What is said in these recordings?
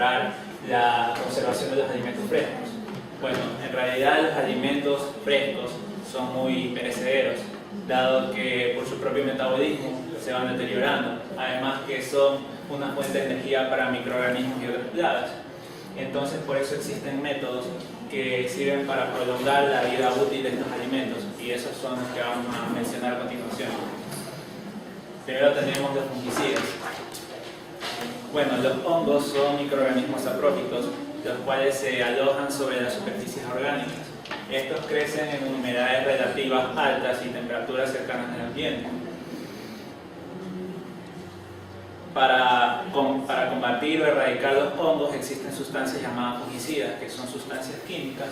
mejorar la conservación de los alimentos frescos. Bueno, en realidad los alimentos frescos son muy perecederos, dado que por su propio metabolismo se van deteriorando, además que son una fuente de energía para microorganismos y otras plagas. Entonces por eso existen métodos que sirven para prolongar la vida útil de estos alimentos, y esos son los que vamos a mencionar a continuación. Primero tenemos los fungicidas. Bueno, los hongos son microorganismos saprófitos, los cuales se alojan sobre las superficies orgánicas. Estos crecen en humedades relativas altas y temperaturas cercanas al ambiente. Para combatir o erradicar los hongos existen sustancias llamadas fungicidas, que son sustancias químicas,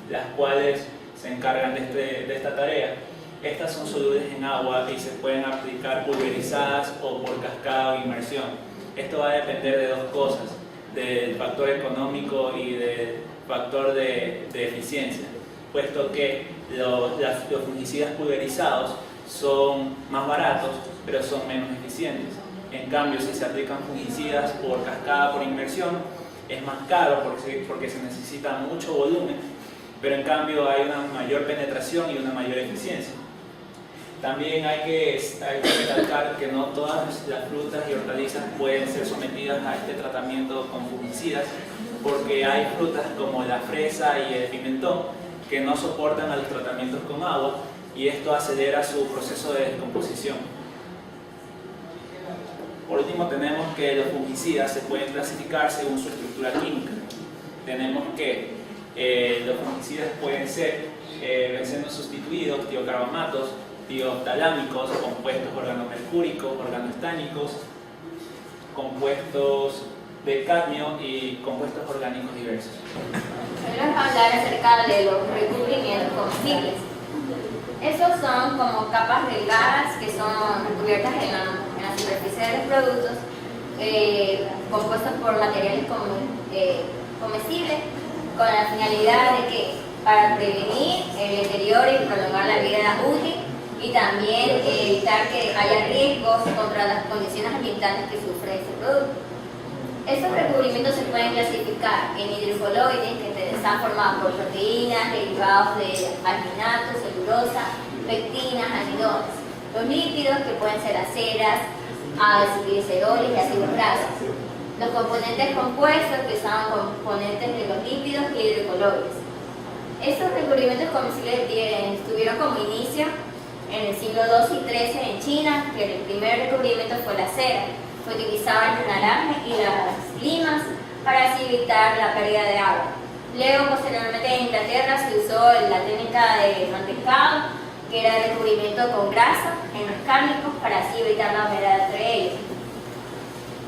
las cuales se encargan de esta tarea. Estas son solubles en agua y se pueden aplicar pulverizadas o por cascada o inmersión. Esto va a depender de dos cosas, del factor económico y del factor de eficiencia, puesto que los fungicidas pulverizados son más baratos, pero son menos eficientes. En cambio, si se aplican fungicidas por cascada, por inmersión, es más caro porque se necesita mucho volumen, pero en cambio hay una mayor penetración y una mayor eficiencia. También hay que recalcar que no todas las frutas y hortalizas pueden ser sometidas a este tratamiento con fungicidas, porque hay frutas como la fresa y el pimentón que no soportan a los tratamientos con agua, y esto acelera su proceso de descomposición. Por último, tenemos que los fungicidas se pueden clasificar según su estructura química. Tenemos que los fungicidas pueden ser siendo sustituidos tiocarbamatos, tioftalámicos, compuestos organomercúricos, organoestánicos, compuestos de cadmio y compuestos orgánicos diversos. Hoy vamos a hablar acerca de los recubrimientos comestibles. Esos son como capas delgadas que son recubiertas en la superficie de los productos, compuestos por materiales comestibles, con la finalidad de que para prevenir el deterioro y prolongar la vida útil, y también evitar que haya riesgos contra las condiciones ambientales que sufre este producto. Estos recubrimientos se pueden clasificar en hidrocoloides, que están formados por proteínas, derivados de alginatos, celulosa, pectinas, almidones. Los lípidos, que pueden ser aceras, gliceroles y ácidos grasos. Los componentes compuestos, que son componentes de los lípidos y hidrocoloides. Estos recubrimientos comestibles tuvieron como inicio en el siglo XII y XIII en China, que el primer recubrimiento fue la cera. Fue utilizado en el naranja y las limas para así evitar la pérdida de agua. Luego, posteriormente en Inglaterra se usó la técnica de mantecado, que era el recubrimiento con grasa en los cárnicos para así evitar la humedad entre ellos.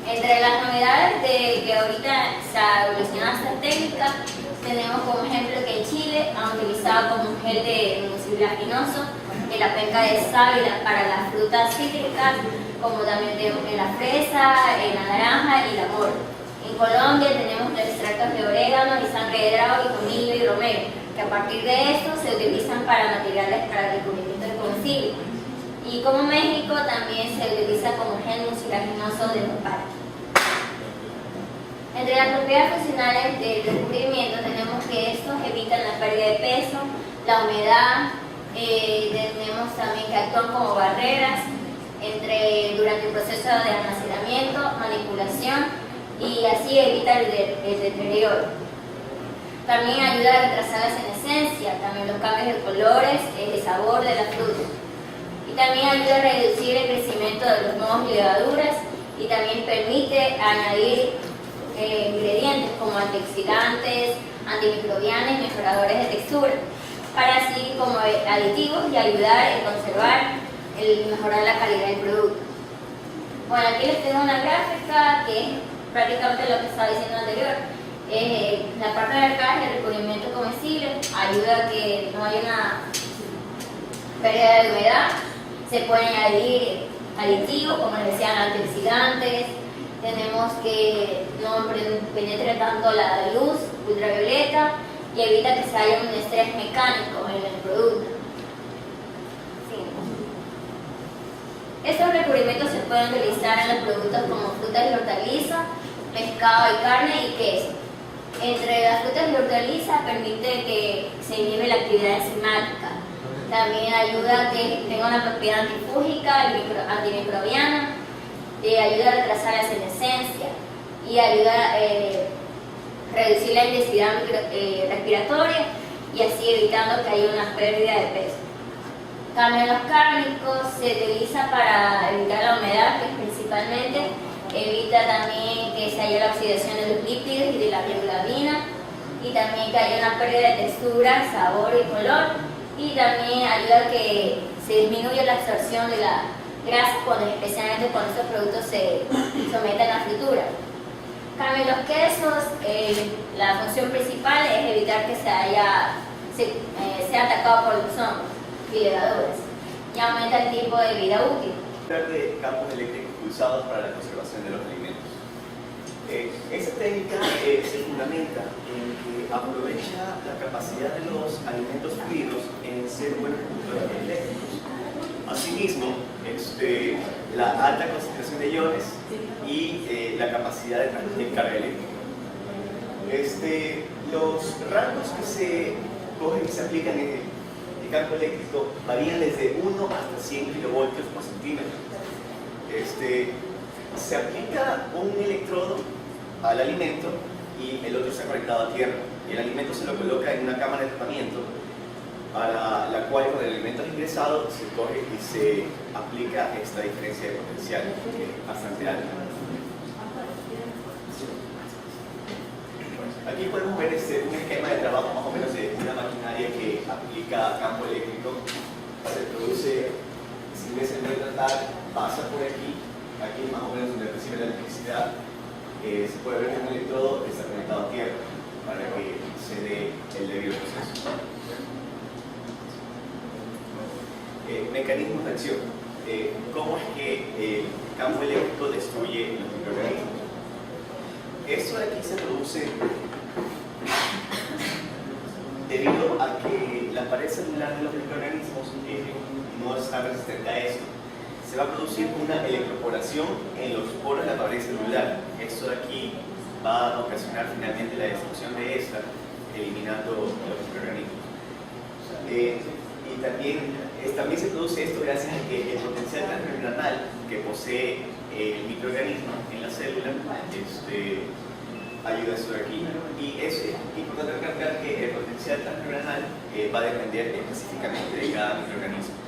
Entre las novedades de que ahorita se ha evolucionado esta técnica, tenemos como ejemplo que en Chile han utilizado como un gel de mucilaginoso en la penca de sábila para las frutas cítricas, como también tenemos en la fresa, en la naranja y la mora. En Colombia tenemos los extractos de orégano y sangre de dragón y tomillo y romero, que a partir de esto se utilizan para materiales para el recubrimiento de comestible. Y como México también se utiliza como gel mucilaginoso de nopal. Entre las propiedades funcionales del recubrimiento tenemos que estos evitan la pérdida de peso, la humedad, tenemos también que actúan como barreras durante el proceso de almacenamiento, manipulación, y así evita el deterioro. También ayuda a retrasar la senescencia, también los cambios de colores, de sabor de la fruta. Y también ayuda a reducir el crecimiento de los nuevos levaduras, y también permite añadir ingredientes como antioxidantes, antimicrobianos y mejoradores de textura, para así como aditivos y ayudar a conservar y mejorar la calidad del producto. Bueno, aquí les tengo una gráfica que es prácticamente lo que estaba diciendo anterior. La parte de acá es el recubrimiento comestible, ayuda a que no haya una pérdida de humedad. Se pueden añadir aditivos, como les decían, antioxidantes. Tenemos que no penetre tanto la luz ultravioleta y evita que se haya un estrés mecánico en el producto. Sí. Estos recubrimientos se pueden utilizar en los productos como frutas y hortalizas, pescado y carne y queso. Entre las frutas y hortalizas permite que se inhibe la actividad enzimática. También ayuda a que tenga una propiedad antifúngica y antimicrobiana, ayuda a retrasar la senescencia y ayuda a reducir la intensidad respiratoria y así evitando que haya una pérdida de peso. También los cárnicos se utiliza para evitar la humedad, que principalmente evita también que se haya la oxidación de los lípidos y de la bioglobina, y también que haya una pérdida de textura, sabor y color, y también ayuda a que se disminuya la absorción de la grasa, especialmente cuando estos productos se someten a fritura. En cambio, los quesos, la función principal es evitar que sea atacado por los hongos y levadures, y aumenta el tiempo de vida útil. De campos eléctricos pulsados para la conservación de los alimentos. Esta técnica se fundamenta en que aprovecha la capacidad de los alimentos fluidos en ser buenos conductores eléctricos. Asimismo, la alta concentración de iones y la capacidad de transmitir carga eléctrica. Los rangos que se cogen y se aplican en el campo eléctrico varían desde 1 hasta 100 kilovoltios por centímetro. Se aplica un electrodo al alimento y el otro está conectado a tierra. El alimento se lo coloca en una cámara de tratamiento, para la cual cuando el alimento es ingresado se coge y se aplica esta diferencia de potencial, que es bastante alta. Aquí podemos ver un esquema de trabajo más o menos de una maquinaria que aplica campo eléctrico. Se produce, si ves el medio tratar, pasa por aquí más o menos donde recibe la electricidad. Se puede ver que un electrodo está conectado a tierra para que se dé el debido proceso. Mecanismos de acción. ¿Cómo es que el campo eléctrico destruye los microorganismos? Esto de aquí se produce debido a que la pared celular de los microorganismos no está resistente a esto. Se va a producir una electroporación en los poros de la pared celular. Esto de aquí va a ocasionar finalmente la destrucción de esta, eliminando los microorganismos. Y también se produce esto gracias a que el potencial transmembranal que posee el microorganismo en la célula ayuda a esto de aquí. Y es importante recalcar que el potencial transmembranal va a depender específicamente de cada microorganismo.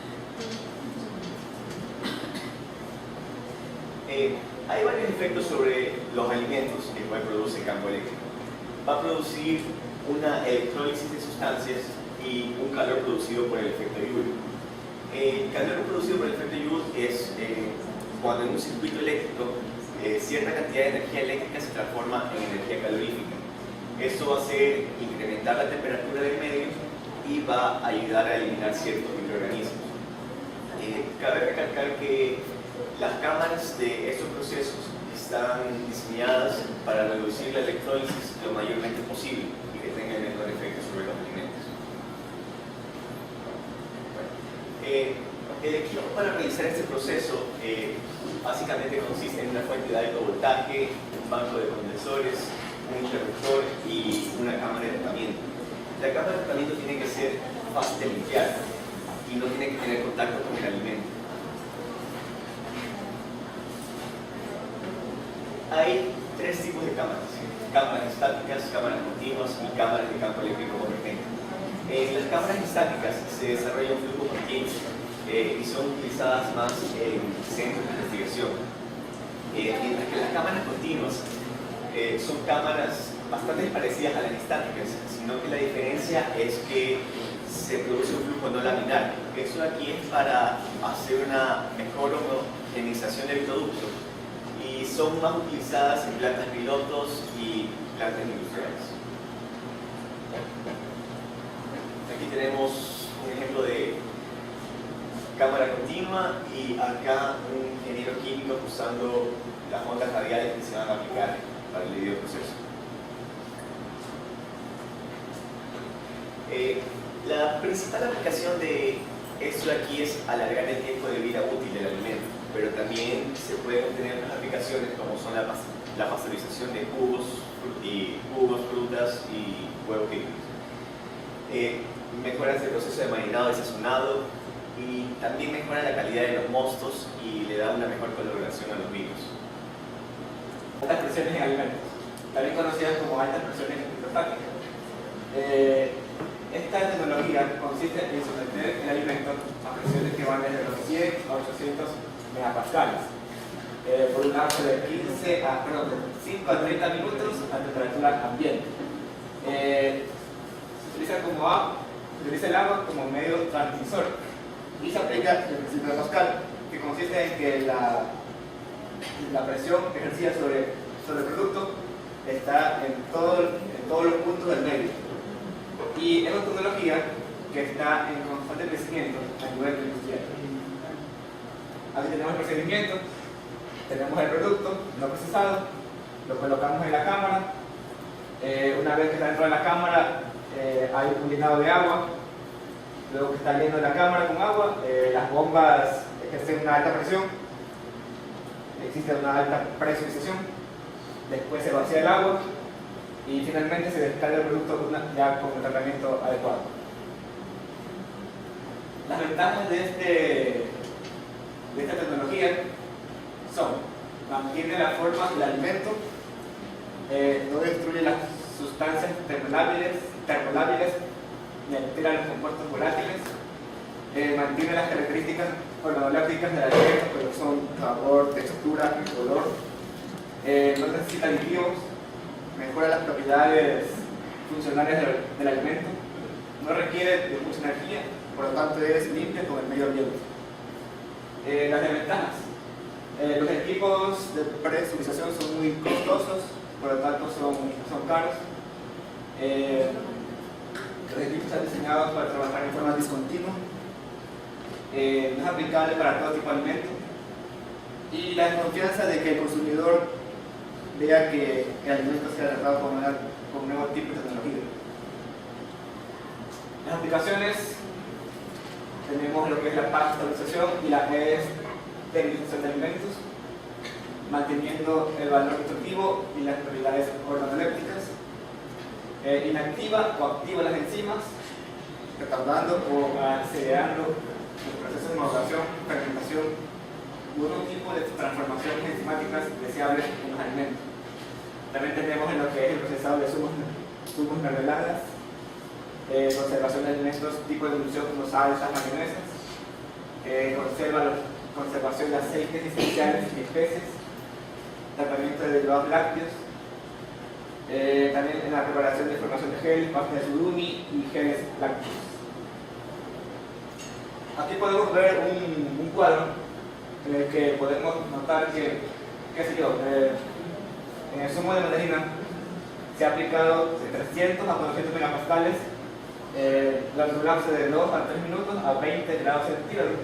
Hay varios efectos sobre los alimentos que produce el campo eléctrico. Va a producir una electrólisis de sustancias y un calor producido por el efecto Joule. El calor producido por el efecto Joule es cuando en un circuito eléctrico cierta cantidad de energía eléctrica se transforma en energía calorífica. Esto va a hacer incrementar la temperatura del medio y va a ayudar a eliminar ciertos microorganismos. Cabe recalcar que las cámaras de estos procesos están diseñadas para reducir la electrólisis lo mayormente posible y que tenga el menor efecto sobre los alimentos. El equipo para realizar este proceso básicamente consiste en una fuente de alto voltaje, un banco de condensadores, un interruptor y una cámara de tratamiento. La cámara de tratamiento tiene que ser fácil de limpiar y no tiene que tener contacto con el alimento. Hay tres tipos de cámaras: cámaras estáticas, cámaras continuas y cámaras de campo eléctrico convergente. En las cámaras estáticas se desarrolla un flujo continuo y son utilizadas más en centros de investigación. Mientras que las cámaras continuas son cámaras bastante parecidas a las estáticas, sino que la diferencia es que se produce un flujo no laminar. Eso aquí es para hacer una mejor homogenización del producto y son más utilizadas en plantas pilotos y plantas industriales. Aquí tenemos un ejemplo de cámara continua y acá un ingeniero químico usando las ondas radiales que se van a aplicar para el debido proceso. La principal aplicación de esto de aquí es alargar el tiempo de vida útil del alimento, pero también se pueden obtener otras aplicaciones como son la la pasteurización de jugos, frutas y huevos líquidos. Mejora el proceso de marinado y sazonado y también mejora la calidad de los mostos y le da una mejor coloración a los vinos. Altas presiones en alimentos, también conocidas como altas presiones criptostáticas. Esta tecnología consiste en someter el alimento a presiones que van desde los 100 a 800 megapascales por un lapso de 5 a 30 minutos a temperatura ambiente. Se utiliza el agua como medio transmisor y se aplica el principio de Pascal, que consiste en que la presión ejercida sobre el producto está en todos los puntos del medio. Y es una tecnología que está en constante crecimiento a nivel industrial. Aquí tenemos el procedimiento, tenemos el producto no procesado, lo colocamos en la cámara. Una vez que está dentro de la cámara, hay un llenado de agua. Luego que está lleno la cámara con agua, las bombas ejercen una alta presión, existe una alta presurización, después se vacía el agua y finalmente se descarga el producto ya con el tratamiento adecuado. Las ventajas de esta tecnología son: mantiene la forma del alimento, no destruye las sustancias termolábiles ni altera los compuestos volátiles, mantiene las características organolépticas del alimento, que son sabor, textura y color, no necesita aditivos, mejora las propiedades funcionales del alimento, no requiere de mucha energía, por lo tanto es limpia con el medio ambiente. Las desventajas: los equipos de presurización son muy costosos, por lo tanto son caros. Los equipos están diseñados para trabajar en forma discontinua, no es aplicable para todo tipo de alimento, y la desconfianza de que el consumidor vea que el alimento sea tratado con un nuevo tipo de tecnología. Las aplicaciones: tenemos lo que es la pasteurización y la esterilización de alimentos, manteniendo el valor nutritivo y las propiedades organolépticas. Inactiva o activa las enzimas, retardando o acelerando los procesos de maduración, fermentación u otro tipo de transformaciones enzimáticas deseables en los alimentos. También tenemos en lo que es el procesado de zumos mermeladas, conservación de alimentos tipo de emulsión como salsas, mayonesas, conservación de aceites esenciales y especies, tratamiento de derivados lácteos, también en la preparación de formación de gel, pasta de surumi y geles lácteos. Aquí podemos ver un cuadro en el que podemos notar que, en el zumo de mandarina se ha aplicado de 300 a 400 megapascales durante un lapso de 2 a 3 minutos a 20 grados centígrados.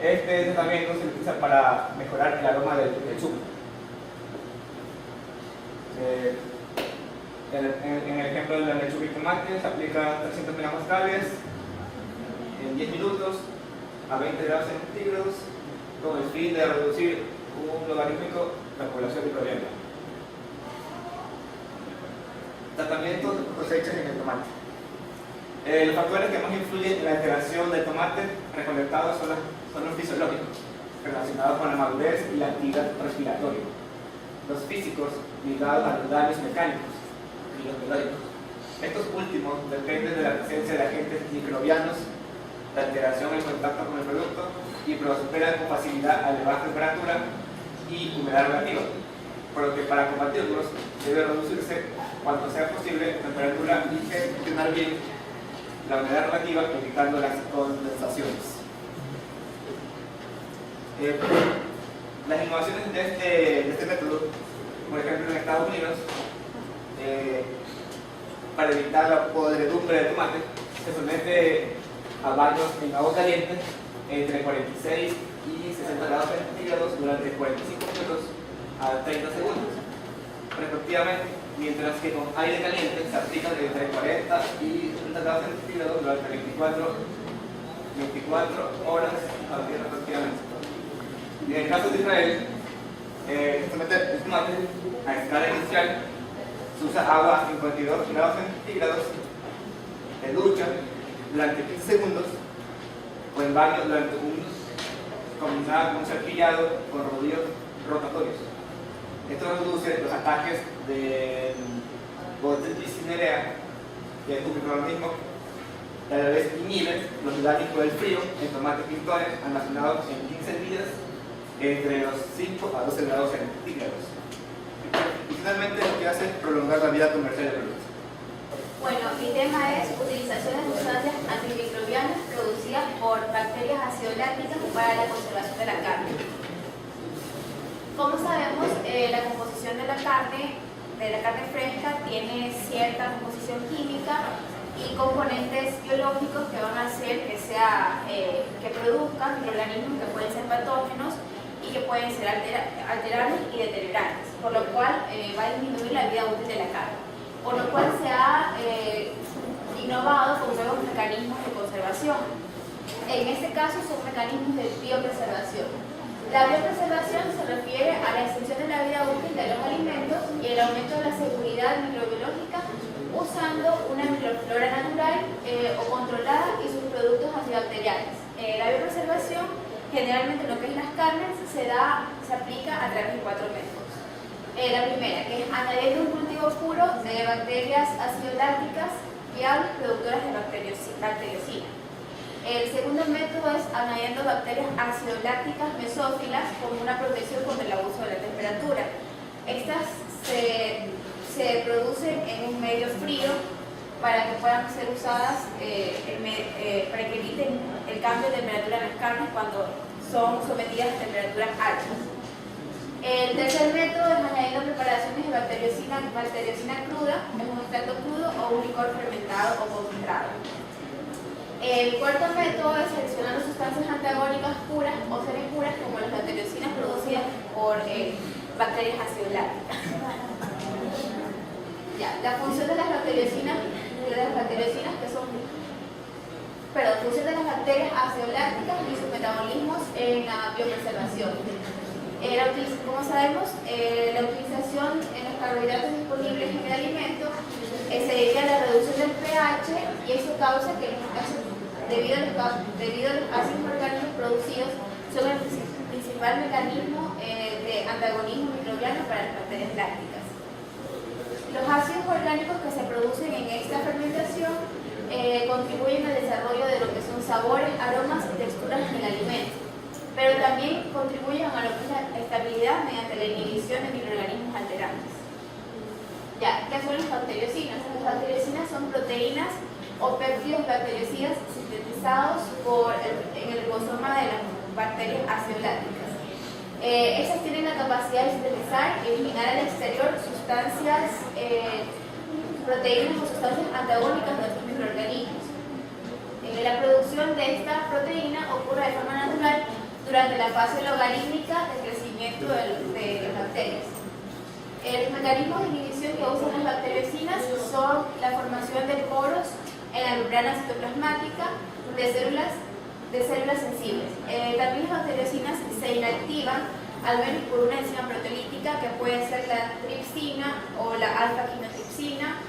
Este tratamiento se utiliza para mejorar el aroma del zumo. En el ejemplo de la lechuga y tomate se aplica 300 megapascales en 10 minutos a 20 grados centígrados con el fin de reducir un logarítmico la población de problema. Tratamientos de cosechas en el tomate. Los factores que más influyen en la alteración del tomate recolectado son los fisiológicos, relacionados con la madurez y la actividad respiratoria. Los físicos, ligados a los daños mecánicos, y los biológicos. Estos últimos dependen de la presencia de agentes microbianos, la alteración en contacto con el producto y prosperan con facilidad a elevada temperatura y humedad relativa, por lo que para combatirlos debe reducirse cuanto sea posible la temperatura y gestionar bien la humedad relativa, evitando las condensaciones. Las innovaciones de este método, por ejemplo en Estados Unidos, para evitar la podredumbre del tomate, se somete a baños en agua caliente entre 46 y 60 grados centígrados durante 45 minutos a 30 segundos, respectivamente, mientras que con aire caliente se aplica entre 40 y 30 grados centígrados durante 24 horas al día respectivamente. Y en el caso de Israel, Justamente el tomate, a escala inicial, se usa agua a 52 grados centígrados, se lucha durante 15 segundos o en baño durante combinada con un cepillado con rodillos rotatorios. Esto reduce los ataques de Botrytis cinerea, que es un microorganismo, y a la vez inhibe los daños por el frío en tomates pintones almacenados en 15 días entre los 5 a 12 grados centígrados. Y finalmente lo que hace es prolongar la vida comercial del producto. Bueno, mi tema es utilización de sustancias antimicrobianas producidas por bacterias ácido-lácticas para la conservación de la carne. Como sabemos, la composición de la carne fresca tiene cierta composición química y componentes biológicos que van a hacer que produzcan microorganismos que pueden ser patógenos y que pueden ser alterables y deteriorantes, por lo cual va a disminuir la vida útil de la carne, por lo cual se ha innovado con nuevos mecanismos de conservación. En este caso son mecanismos de biopreservación. La biopreservación se refiere a la extensión de la vida útil de los alimentos y el aumento de la seguridad microbiológica usando una microflora natural o controlada y sus productos antibacteriales. La biopreservación, generalmente en lo que es las carnes, se aplica a través de 4 métodos. La primera, que es añadiendo un cultivo puro de bacterias ácido-lácticas viables productoras de bacteriocina. El segundo método es añadiendo bacterias ácido-lácticas mesófilas como una protección contra el abuso de la temperatura. Estas se producen en un medio frío para que puedan ser usadas, para que eviten el cambio de temperatura en las carnes cuando son sometidas a temperaturas altas. El tercer método es añadiendo preparaciones de bacteriocina cruda, en un extracto crudo o un licor fermentado o concentrado. El cuarto método es seleccionando sustancias antagónicas puras o semipuras como las bacteriocinas producidas por bacterias ácido-lácticas. La función de las bacteriocinas función de las bacterias ácido-lácticas y sus metabolismos en la biopreservación. Como sabemos, la utilización en los carbohidratos disponibles en el alimento se debe a la reducción del pH y eso causa que debido a los ácidos orgánicos producidos son el principal mecanismo de antagonismo microbiano para las bacterias lácticas. Los ácidos orgánicos que se producen en esta fermentación contribuyen al desarrollo de lo que son sabores, aromas y texturas en el alimento, pero también contribuyen a lo que es la estabilidad mediante la inhibición de microorganismos alterantes. ¿Qué son las bacteriocinas? Las bacteriocinas son proteínas o péptidos bactericidas sintetizados en el ribosoma de las bacterias ácido-lácticas. Estas tienen la capacidad de sintetizar y eliminar al exterior sustancias, proteínas o sustancias antagónicas de otros microorganismos. La producción de esta proteína ocurre de forma natural durante la fase logarítmica del crecimiento de las bacterias. Los mecanismos de inhibición que usan las bacteriocinas son la formación de poros en la membrana citoplasmática de células sensibles. También las bacteriocinas se inactivan al menos por una enzima proteolítica que puede ser la tripsina o la alfa-quinotripsina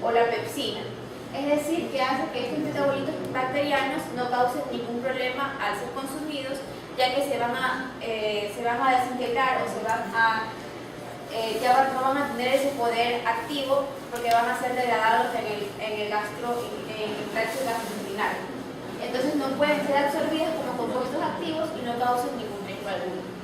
o la pepsina. Es decir, que hace que estos metabolitos bacterianos no causen ningún problema al ser consumidos, ya que se van a desintegrar o ya no van a tener ese poder activo porque van a ser degradados en el tracto gastrointestinal. Entonces no pueden ser absorbidas como compuestos activos y no causan ningún riesgo alguno.